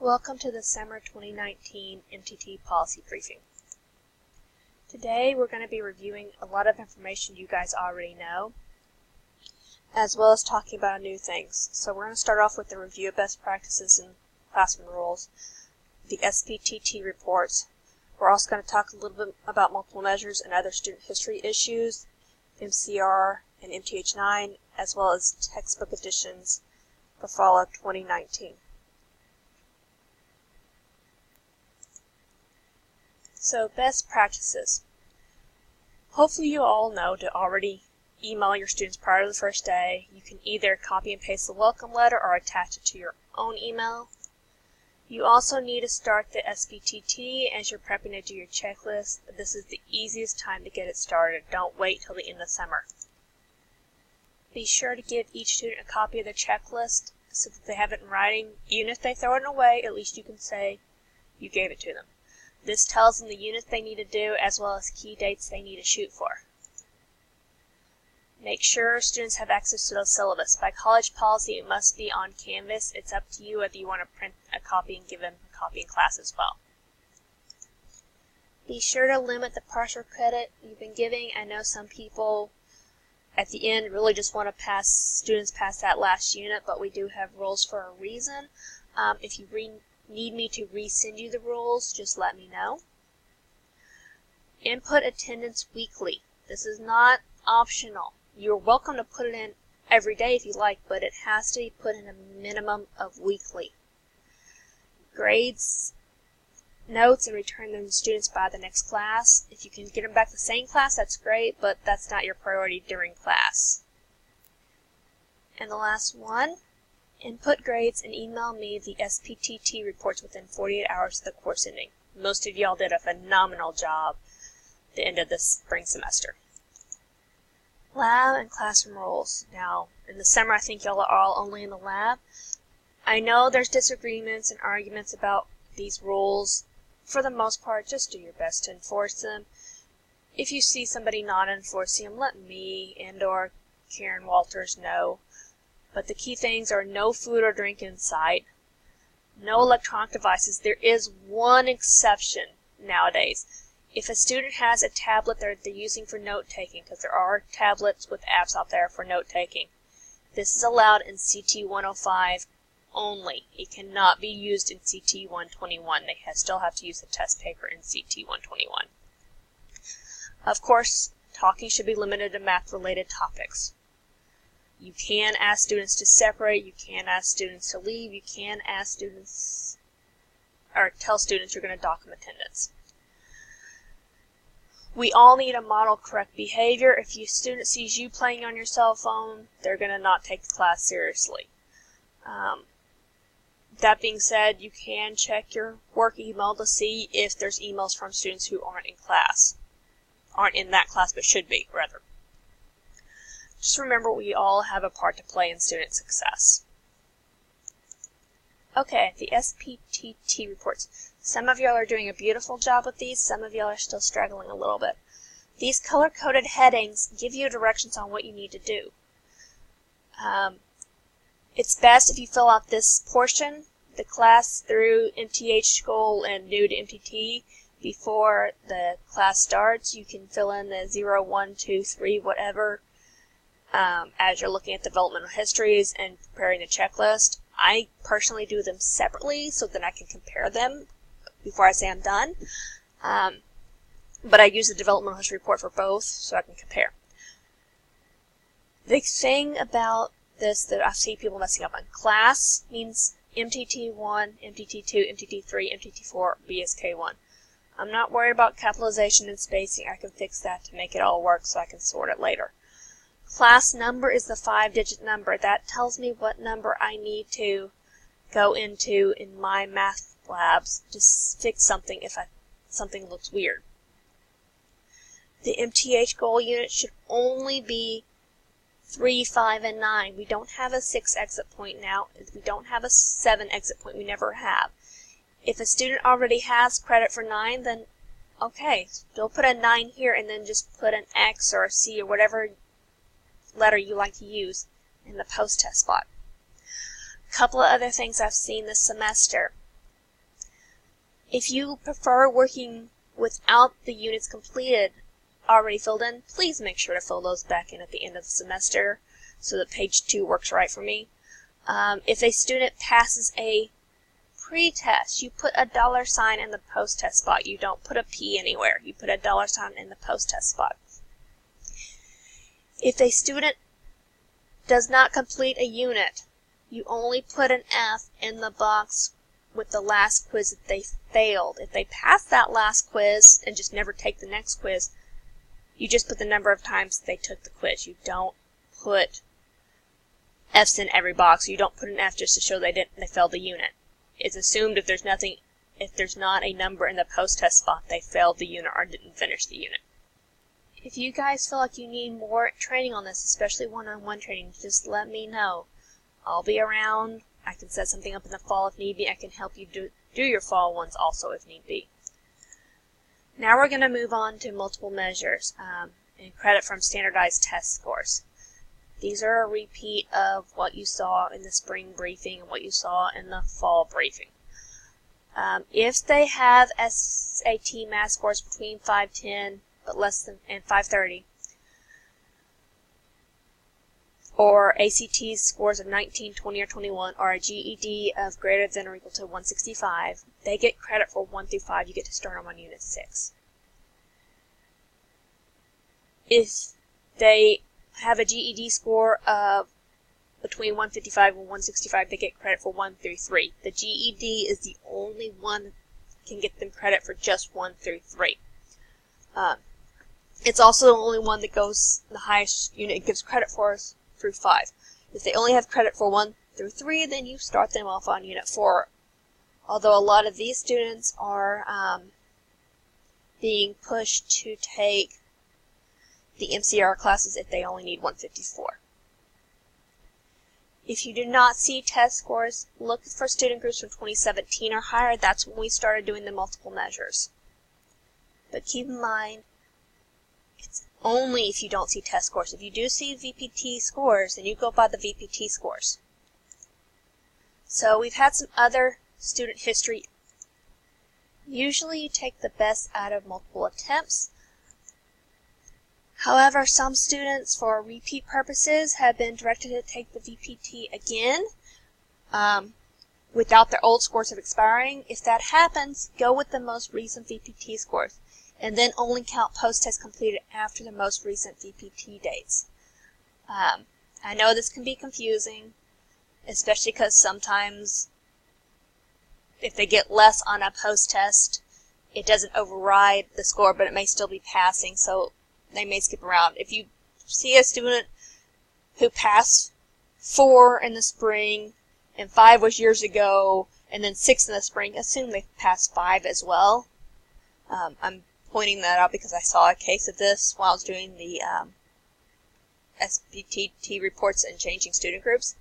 Welcome to the Summer 2019 MTT Policy Briefing. Today we're going to be reviewing a lot of information you guys already know, as well as talking about new things. So we're going to start off with the review of best practices and classroom rules, the SPTT reports. We're also going to talk a little bit about multiple measures and other student history issues, MCR and MTH9, as well as textbook editions for fall of 2019. So, best practices. Hopefully you all know to already email your students prior to the first day. You can either copy and paste the welcome letter or attach it to your own email. You also need to start the SPTT as you're prepping to do your checklist. This is the easiest time to get it started. Don't wait till the end of summer. Be sure to give each student a copy of their checklist so that they have it in writing. Even if they throw it away, at least you can say you gave it to them. This tells them the units they need to do as well as key dates they need to shoot for. Make sure students have access to the syllabus. By college policy, it must be on Canvas. It's up to you whether you want to print a copy and give them a copy in class as well. Be sure to limit the partial credit you've been giving. I know some people at the end really just want to students pass that last unit, but we do have rules for a reason. If you need me to resend you the rules, just let me know. Input attendance weekly. This is not optional. You're welcome to put it in every day if you like, but it has to be put in a minimum of weekly. Grades, notes, and return them to students by the next class. If you can get them back the same class, that's great, but that's not your priority during class. And the last one. Input grades and email me the SPTT reports within 48 hours of the course ending. Most of y'all did a phenomenal job at the end of this spring semester. Lab and classroom rules. Now, in the summer I think y'all are all only in the lab. I know there's disagreements and arguments about these rules. For the most part, just do your best to enforce them. If you see somebody not enforcing them, let me and/or Karen Walters know. But the key things are no food or drink inside, no electronic devices. There is one exception nowadays. If a student has a tablet they're using for note-taking, because there are tablets with apps out there for note-taking, this is allowed in CT 105 only. It cannot be used in CT 121. They still have to use the test paper in CT 121. Of course, talking should be limited to math-related topics. You can ask students to separate, you can ask students to leave, you can ask students, or tell students you're going to dock them attendance. We all need to model correct behavior. If your student sees you playing on your cell phone, they're going to not take the class seriously. That being said, you can check your work email to see if there's emails from students who aren't in class. Aren't in that class, but should be, rather. Just remember, we all have a part to play in student success. Okay, the SPTT reports. Some of y'all are doing a beautiful job with these. Some of y'all are still struggling a little bit. These color-coded headings give you directions on what you need to do. It's best if you fill out this portion, the class through MTH school and new to MTT, before the class starts. You can fill in the 0, 1, 2, 3, whatever. As you're looking at developmental histories and preparing the checklist. I personally do them separately so that I can compare them before I say I'm done. But I use the developmental history report for both so I can compare. The thing about this that I see people messing up on, class means MTT1, MTT2, MTT3, MTT4, BSK1. I'm not worried about capitalization and spacing. I can fix that to make it all work so I can sort it later. Class number is the 5-digit number. That tells me what number I need to go into in my math labs to fix something if something looks weird. The MTH goal unit should only be 3, 5, and 9. We don't have a 6 exit point now. We don't have a 7 exit point. We never have. If a student already has credit for 9, then okay, still put a 9 here and then just put an X or a C or whatever letter you like to use in the post-test spot. A couple of other things I've seen this semester. If you prefer working without the units completed already filled in, please make sure to fill those back in at the end of the semester so that page 2 works right for me. If a student passes a pre-test, you put a $sign in the post-test spot. You don't put a P anywhere. You put a $sign in the post-test spot. If a student does not complete a unit, you only put an F in the box with the last quiz that they failed. If they pass that last quiz and just never take the next quiz, you just put the number of times they took the quiz. You don't put F's in every box. You don't put an F just to show they failed the unit. It's assumed if there's not a number in the post-test spot, they failed the unit or didn't finish the unit. If you guys feel like you need more training on this, especially one-on-one training, just let me know. I'll be around. I can set something up in the fall if need be. I can help you do your fall ones also if need be. Now we're going to move on to multiple measures and credit from standardized test scores. These are a repeat of what you saw in the spring briefing and what you saw in the fall briefing. If they have SAT math scores between 510 but less than and 530, or ACT scores of 19, 20, or 21, or a GED of greater than or equal to 165, they get credit for 1 through 5. You get to start them on Unit 6. If they have a GED score of between 155 and 165, they get credit for 1 through 3. The GED is the only one that can get them credit for just 1 through 3. It's also the only one that goes the highest unit it gives credit for through 5. If they only have credit for 1 through 3, then you start them off on Unit 4. Although a lot of these students are being pushed to take the MCR classes if they only need 154. If you do not see test scores, look for student groups from 2017 or higher. That's when we started doing the multiple measures. But keep in mind, it's only if you don't see test scores. If you do see VPT scores, then you go by the VPT scores. So we've had some other student history. Usually you take the best out of multiple attempts. However, some students, for repeat purposes, have been directed to take the VPT again without their old scores of expiring. If that happens, go with the most recent VPT scores, and then only count post-test completed after the most recent VPT dates. I know this can be confusing, especially because sometimes if they get less on a post-test, it doesn't override the score, but it may still be passing, so they may skip around. If you see a student who passed 4 in the spring, and 5 was years ago, and then 6 in the spring, assume they passed 5 as well. I'm pointing that out because I saw a case of this while I was doing the SBTT reports and changing student groups.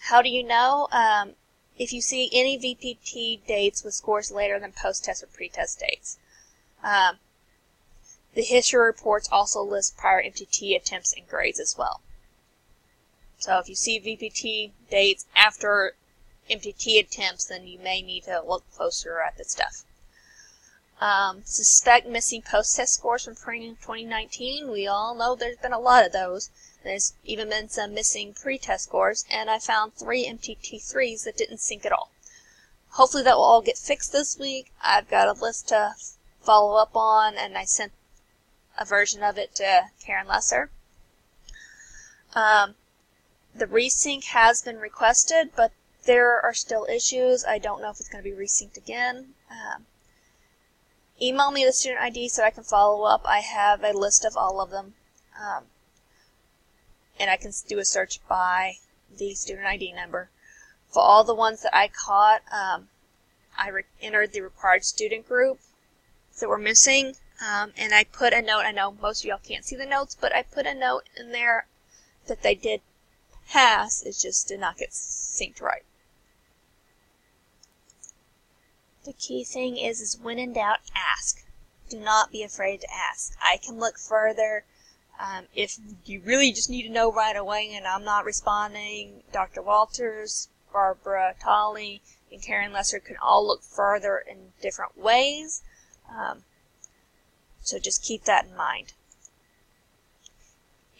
How do you know? If you see any VPT dates with scores later than post-test or pre-test dates. The history reports also list prior MTT attempts and grades as well. So if you see VPT dates after MTT attempts, then you may need to look closer at the stuff. Suspect missing post-test scores from 2019. We all know there's been a lot of those. There's even been some missing pre-test scores, and I found 3 MTT3s that didn't sync at all. Hopefully that will all get fixed this week. I've got a list to follow up on, and I sent a version of it to Karen Lesser. The resync has been requested, but there are still issues. I don't know if it's going to be resynced again. Email me the student ID so I can follow up. I have a list of all of them. And I can do a search by the student ID number. For all the ones that I caught, I entered the required student group that were missing. And I put a note. I know most of y'all can't see the notes, but I put a note in there that they did pass. It just did not get synced right. The key thing is when in doubt, ask. Do not be afraid to ask. I can look further. If you really just need to know right away and I'm not responding, Dr. Walters Barbara Tolley, and Karen Lesser can all look further in different ways. So just keep that in mind.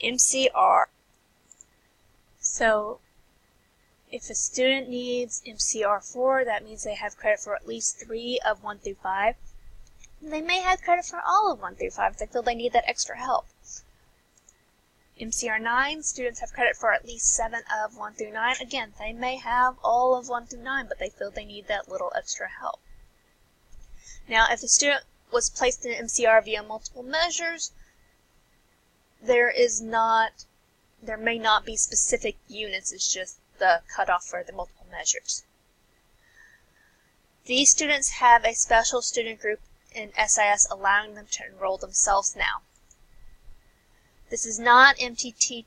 MCR. So if a student needs MCR 4, that means they have credit for at least 3 of 1 through 5. They may have credit for all of 1 through 5 if they feel they need that extra help. MCR 9, students have credit for at least 7 of 1 through 9. Again, they may have all of 1 through 9, but they feel they need that little extra help. Now, if the student was placed in MCR via multiple measures, there may not be specific units. It's just the cutoff for the multiple measures. These students have a special student group in SIS allowing them to enroll themselves now. This is not MTT.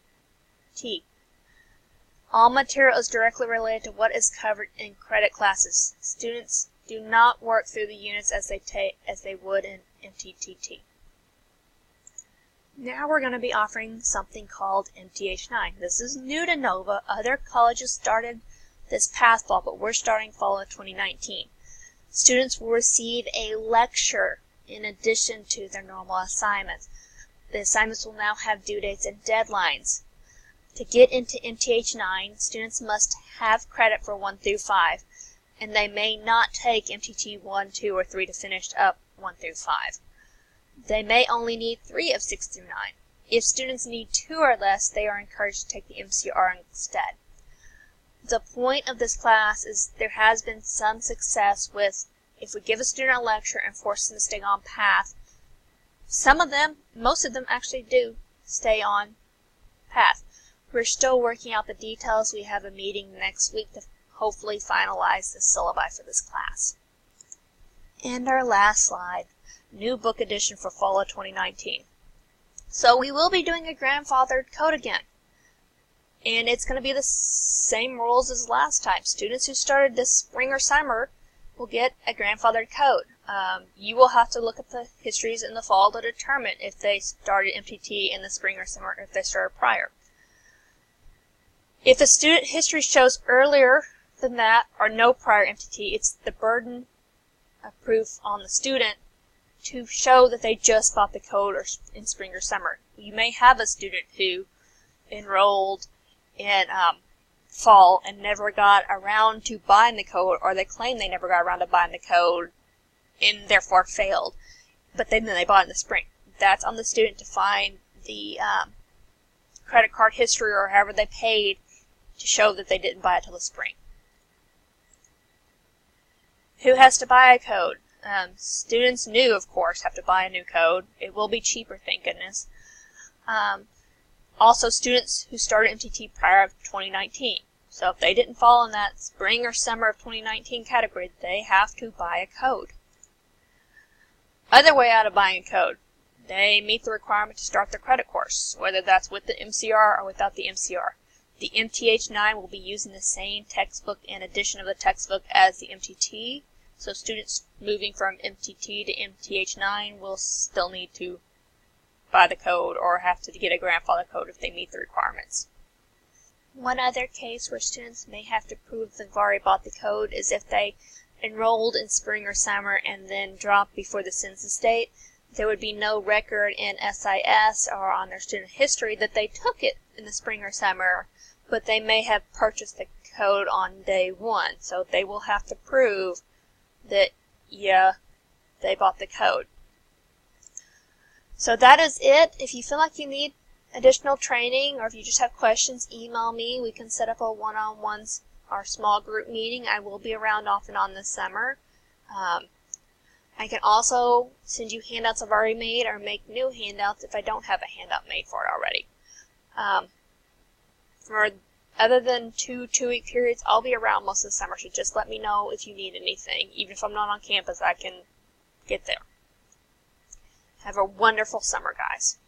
All material is directly related to what is covered in credit classes. Students do not work through the units as they would in MTT. Now we're going to be offering something called MTH9. This is new to Nova. Other colleges started this past fall, but we're starting fall of 2019. Students will receive a lecture in addition to their normal assignments. The assignments will now have due dates and deadlines. To get into MTH9, students must have credit for 1 through 5, and they may not take MTT 1, 2, or 3 to finish up 1 through 5. They may only need 3 of 6 through 9. If students need 2 or less, they are encouraged to take the MCR instead. The point of this class is there has been some success with if we give a student a lecture and force them to stay on path. Some of them, most of them actually do stay on path. We're still working out the details. We have a meeting next week to hopefully finalize the syllabi for this class. And our last slide. New book edition for fall of 2019. So we will be doing a grandfathered code again. And it's going to be the same rules as last time. Students who started this spring or summer will get a grandfathered code. You will have to look at the histories in the fall to determine if they started MTT in the spring or summer, or if they started prior. If the student history shows earlier than that or no prior MTT, it's the burden of proof on the student to show that they just bought the code in spring or summer. You may have a student who enrolled in fall and never got around to buying the code, or they claim they never got around to buying the code and therefore failed, but then they bought it in the spring. That's on the student to find the credit card history or however they paid to show that they didn't buy it till the spring. Who has to buy a code? Students new, of course, have to buy a new code. It will be cheaper, thank goodness. Also, students who started MTT prior to 2019. So if they didn't fall in that spring or summer of 2019 category, they have to buy a code. Other way out of buying a code, they meet the requirement to start their credit course, whether that's with the MCR or without the MCR. The MTH9 will be using the same textbook and edition of the textbook as the MTT. So students moving from MTT to MTH9 will still need to buy the code or have to get a grandfather code if they meet the requirements. One other case where students may have to prove they've already bought the code is if they enrolled in spring or summer and then dropped before the census date. There would be no record in SIS or on their student history that they took it in the spring or summer, but they may have purchased the code on day 1. So they will have to prove that, yeah, they bought the code. So that is it. If you feel like you need additional training or if you just have questions, email me. We can set up a one-on-one or small group meeting. I will be around off and on this summer. I can also send you handouts I've already made or make new handouts if I don't have a handout made for it already. Other than 2 2-week periods, I'll be around most of the summer, so just let me know if you need anything. Even if I'm not on campus, I can get there. Have a wonderful summer, guys.